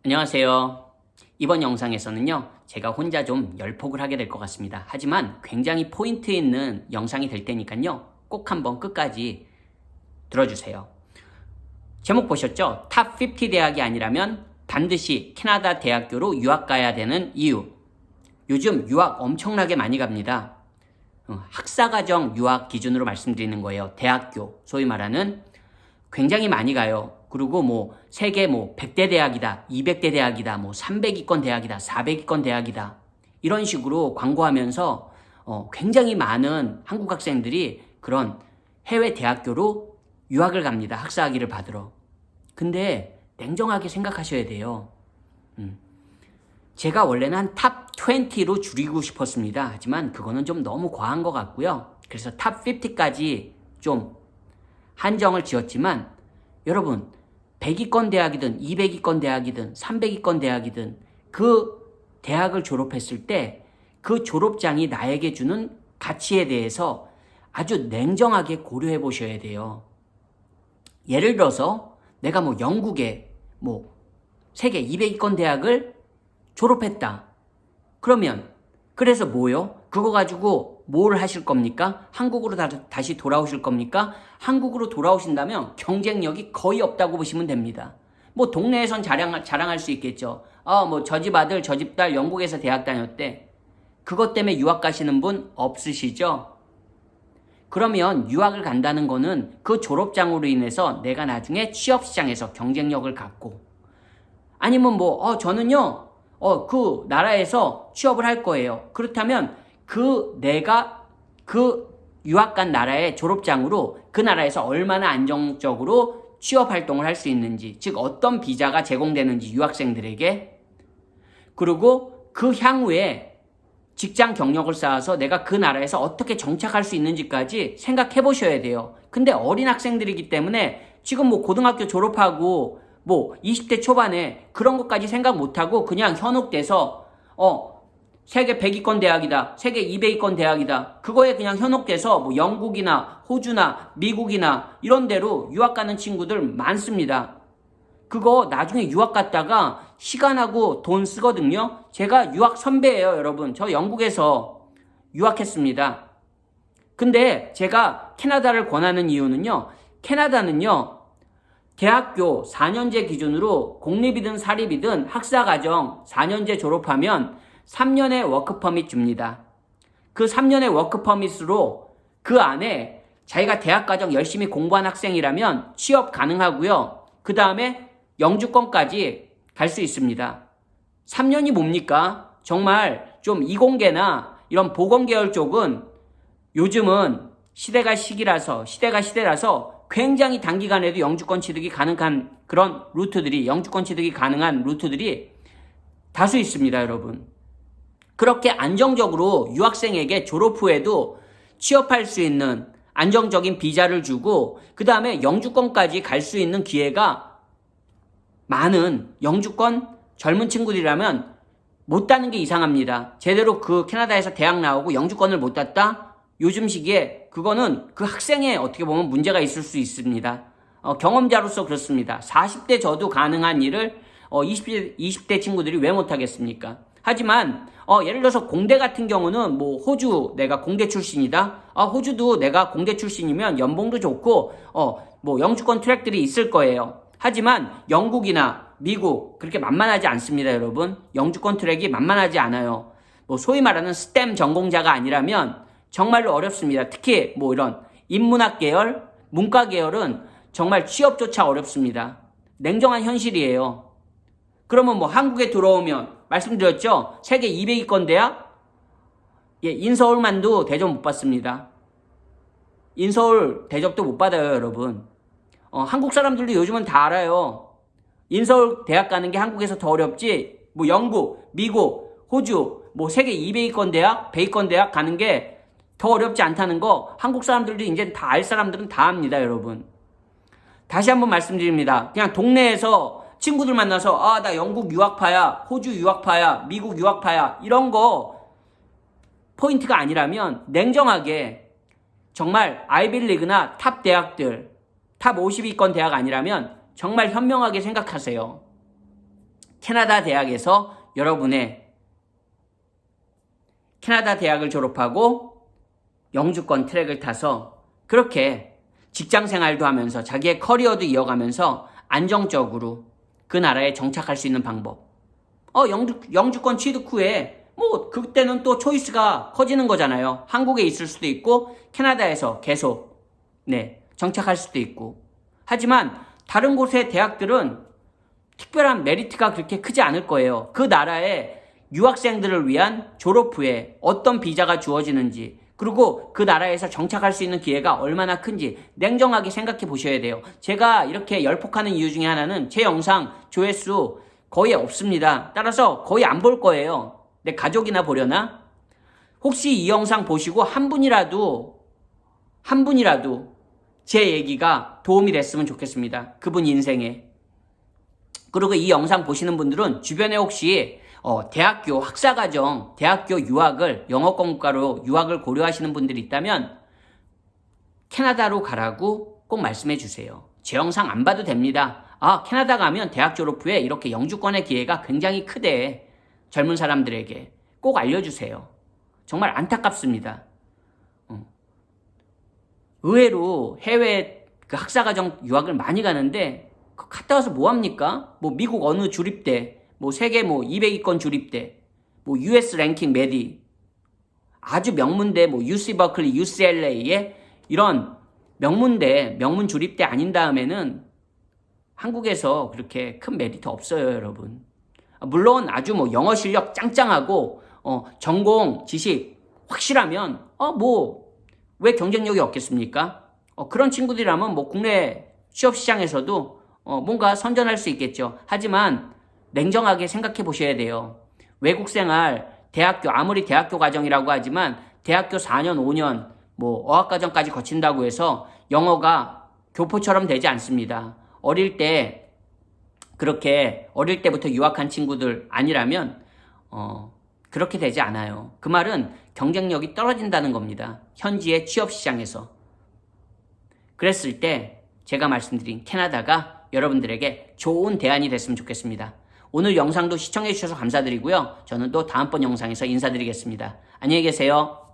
안녕하세요. 이번 영상에서는요, 제가 혼자 좀 열폭을 하게 될 것 같습니다. 하지만 굉장히 포인트 있는 영상이 될 테니까요, 꼭 한번 끝까지 들어주세요. 제목 보셨죠? 탑 50 대학이 아니라면 반드시 캐나다 대학교로 유학 가야 되는 이유. 요즘 유학 엄청나게 많이 갑니다. 학사과정 유학 기준으로 말씀드리는 거예요. 대학교, 소위 말하는 굉장히 많이 가요. 그리고 세계 100대 대학이다, 200대 대학이다, 300위권 대학이다, 400위권 대학이다. 이런 식으로 광고하면서 굉장히 많은 한국 학생들이 그런 해외 대학교로 유학을 갑니다. 학사학위를 받으러. 근데 냉정하게 생각하셔야 돼요. 제가 원래는 한 탑 20로 줄이고 싶었습니다. 하지만 그거는 좀 너무 과한 것 같고요. 그래서 탑 50까지 좀 한정을 지었지만 여러분 100위권 대학이든 200위권 대학이든 300위권 대학이든 그 대학을 졸업했을 때 그 졸업장이 나에게 주는 가치에 대해서 아주 냉정하게 고려해 보셔야 돼요. 예를 들어서 내가 영국의 세계 200위권 대학을 졸업했다. 그러면 그래서 뭐요? 그거 가지고 뭘 하실 겁니까? 한국으로 다시 돌아오실 겁니까? 한국으로 돌아오신다면 경쟁력이 거의 없다고 보시면 됩니다. 동네에선 자랑할 수 있겠죠. 저 집 아들, 저 집 딸 영국에서 대학 다녔대. 그것 때문에 유학 가시는 분 없으시죠? 그러면 유학을 간다는 거는 그 졸업장으로 인해서 내가 나중에 취업시장에서 경쟁력을 갖고 아니면 저는요, 그 나라에서 취업을 할 거예요. 그렇다면 내가 그 유학 간 나라의 졸업장으로 그 나라에서 얼마나 안정적으로 취업 활동을 할 수 있는지, 즉 어떤 비자가 제공되는지 유학생들에게, 그리고 그 향후에 직장 경력을 쌓아서 내가 그 나라에서 어떻게 정착할 수 있는지까지 생각해 보셔야 돼요. 근데 어린 학생들이기 때문에 지금 고등학교 졸업하고 20대 초반에 그런 것까지 생각 못하고 그냥 현혹돼서 세계 100위권 대학이다, 세계 200위권 대학이다, 그거에 그냥 현혹돼서 영국이나 호주나 미국이나 이런 데로 유학 가는 친구들 많습니다. 그거 나중에 유학 갔다가 시간하고 돈 쓰거든요. 제가 유학 선배예요, 여러분. 저 영국에서 유학했습니다. 근데 제가 캐나다를 권하는 이유는요, 캐나다는요, 대학교 4년제 기준으로 공립이든 사립이든 학사과정 4년제 졸업하면 3년의 워크퍼밋 줍니다. 그 3년의 워크퍼밋으로 그 안에 자기가 대학과정 열심히 공부한 학생이라면 취업 가능하고요. 그 다음에 영주권까지 갈 수 있습니다. 3년이 뭡니까? 정말 좀 이공계나 이런 보건계열 쪽은 요즘은 시대가 시대라서 굉장히 단기간에도 영주권 취득이 가능한 그런 루트들이, 영주권 취득이 가능한 루트들이 다수 있습니다, 여러분. 그렇게 안정적으로 유학생에게 졸업 후에도 취업할 수 있는 안정적인 비자를 주고 그 다음에 영주권까지 갈 수 있는 기회가 많은 영주권 젊은 친구들이라면 못 따는 게 이상합니다. 제대로 그 캐나다에서 대학 나오고 영주권을 못 땄다? 요즘 시기에 그거는 그 학생에 어떻게 보면 문제가 있을 수 있습니다. 경험자로서 그렇습니다. 40대 저도 가능한 일을 20대 친구들이 왜 못하겠습니까? 하지만 예를 들어서 공대 같은 경우는 호주 내가 공대 출신이다. 호주도 내가 공대 출신이면 연봉도 좋고 영주권 트랙들이 있을 거예요. 하지만 영국이나 미국 그렇게 만만하지 않습니다, 여러분. 영주권 트랙이 만만하지 않아요. 소위 말하는 스템 전공자가 아니라면 정말로 어렵습니다. 특히 이런 인문학 계열, 문과 계열은 정말 취업조차 어렵습니다. 냉정한 현실이에요. 그러면 한국에 들어오면 말씀드렸죠? 세계 200위권 대학? 인서울만도 대접 못 받습니다. 인서울 대접도 못 받아요, 여러분. 한국 사람들도 요즘은 다 알아요. 인서울 대학 가는 게 한국에서 더 어렵지, 영국, 미국, 호주, 세계 200위권 대학, 100위권 대학 가는 게 더 어렵지 않다는 거 한국 사람들도 이제 다 알 사람들은 다 압니다, 여러분. 다시 한번 말씀드립니다. 그냥 동네에서 친구들 만나서 나 영국 유학파야, 호주 유학파야, 미국 유학파야 이런 거 포인트가 아니라면 냉정하게 정말 아이비리그나 탑 대학들, 탑 50위권 대학 아니라면 정말 현명하게 생각하세요. 캐나다 대학에서 여러분의 캐나다 대학을 졸업하고 영주권 트랙을 타서 그렇게 직장 생활도 하면서 자기의 커리어도 이어가면서 안정적으로 그 나라에 정착할 수 있는 방법. 영주권 취득 후에 뭐 그때는 또 초이스가 커지는 거잖아요. 한국에 있을 수도 있고 캐나다에서 계속 정착할 수도 있고. 하지만 다른 곳의 대학들은 특별한 메리트가 그렇게 크지 않을 거예요. 그 나라의 유학생들을 위한 졸업 후에 어떤 비자가 주어지는지, 그리고 그 나라에서 정착할 수 있는 기회가 얼마나 큰지 냉정하게 생각해 보셔야 돼요. 제가 이렇게 열폭하는 이유 중에 하나는 제 영상 조회수 거의 없습니다. 따라서 거의 안 볼 거예요. 내 가족이나 보려나? 혹시 이 영상 보시고 한 분이라도 제 얘기가 도움이 됐으면 좋겠습니다. 그분 인생에. 그리고 이 영상 보시는 분들은 주변에 혹시 대학교 학사과정, 대학교 유학을 영어 공부과로 유학을 고려하시는 분들이 있다면 캐나다로 가라고 꼭 말씀해 주세요. 제 영상 안 봐도 됩니다. 캐나다 가면 대학 졸업 후에 이렇게 영주권의 기회가 굉장히 크대. 젊은 사람들에게 꼭 알려주세요. 정말 안타깝습니다. 의외로 해외 그 학사과정 유학을 많이 가는데 갔다 와서 뭐 합니까? 뭐 미국 어느 주립대, 뭐 세계 200위권 주립대, 뭐 US 랭킹 메디, 아주 명문대, 뭐 UC 버클리, UCLA에 이런 명문대, 명문 주립대 아닌 다음에는 한국에서 그렇게 큰 메리트 없어요, 여러분. 물론 아주 영어 실력 짱짱하고 전공 지식 확실하면 왜 경쟁력이 없겠습니까? 그런 친구들이라면 국내 취업 시장에서도 뭔가 선전할 수 있겠죠. 하지만 냉정하게 생각해 보셔야 돼요. 외국 생활, 대학교, 아무리 대학교 과정이라고 하지만 대학교 4년, 5년, 어학과정까지 거친다고 해서 영어가 교포처럼 되지 않습니다. 어릴 때부터 유학한 친구들 아니라면 그렇게 되지 않아요. 그 말은 경쟁력이 떨어진다는 겁니다. 현지의 취업 시장에서. 그랬을 때 제가 말씀드린 캐나다가 여러분들에게 좋은 대안이 됐으면 좋겠습니다. 오늘 영상도 시청해 주셔서 감사드리고요. 저는 또 다음번 영상에서 인사드리겠습니다. 안녕히 계세요.